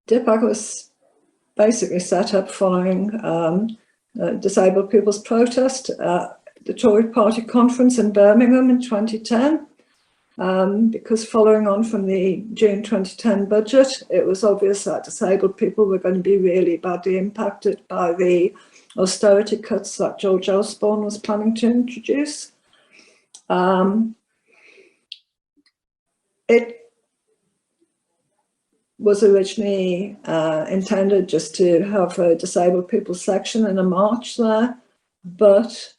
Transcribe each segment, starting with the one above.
DIPAC was basically set up following disabled people's protest at the Tory Party conference in Birmingham in 2010. Because following on from the June 2010 budget, it was obvious that disabled people were going to be really badly impacted by the austerity cuts that George Osborne was planning to introduce. It was originally intended just to have a disabled people section and a march there, but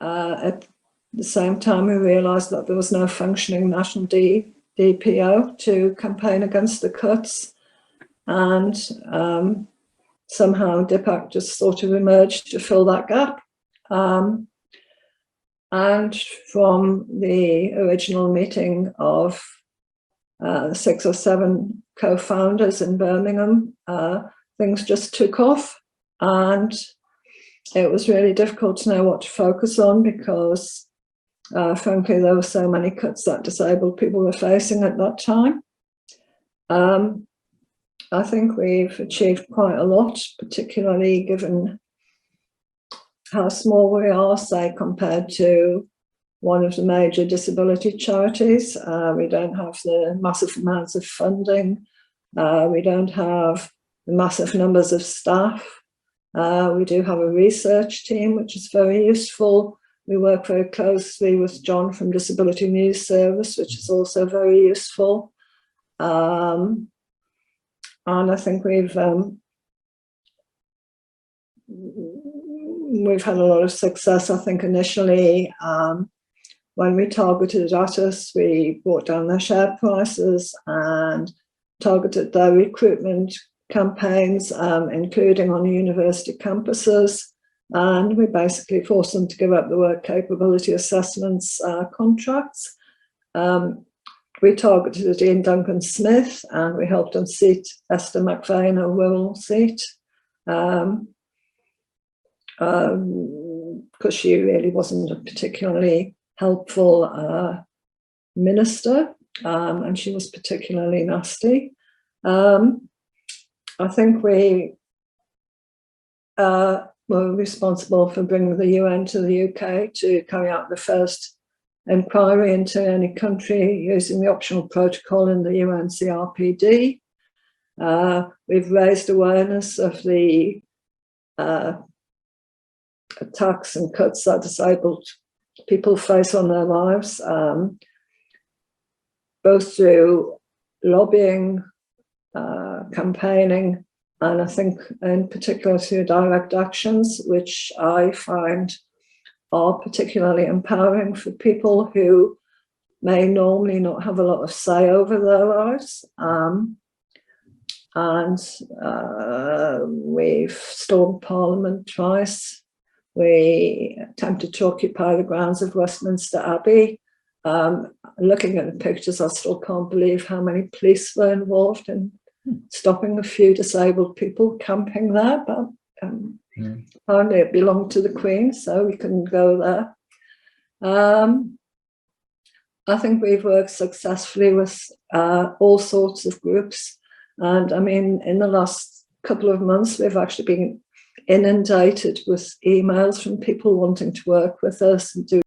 at the same time we realised that there was no functioning national DPO to campaign against the cuts, and somehow DIPAC just sort of emerged to fill that gap. And from the original meeting of 6 or 7 co-founders in Birmingham, things just took off, and it was really difficult to know what to focus on because frankly there were so many cuts that disabled people were facing at that time. I think we've achieved quite a lot, particularly given how small we are, say, compared to one of the major disability charities. We don't have the massive amounts of funding. We don't have the massive numbers of staff. We do have a research team, which is very useful. We work very closely with John from Disability News Service, which is also very useful. And I think we've had a lot of success. I think initially, when we targeted at us, we brought down their share prices and targeted their recruitment campaigns, including on university campuses. And we basically forced them to give up the work capability assessments contracts. We targeted Ian Duncan Smith and we helped unseat Esther McVeigh in a Wirral seat. Because she really wasn't a particularly helpful minister, and she was particularly nasty. I think we were responsible for bringing the UN to the UK to carry out the first inquiry into any country using the optional protocol in the UN CRPD. We've raised awareness of the attacks and cuts that disabled people face on their lives, both through lobbying, campaigning, and I think in particular through direct actions, which I find are particularly empowering for people who may normally not have a lot of say over their lives. We've stormed Parliament twice. We attempted to occupy the grounds of Westminster Abbey. Looking at the pictures, I still can't believe how many police were involved in stopping a few disabled people camping there, but apparently it belonged to the Queen, so we couldn't go there. I think we've worked successfully with all sorts of groups, and I mean, in the last couple of months, we've actually been inundated with emails from people wanting to work with us and do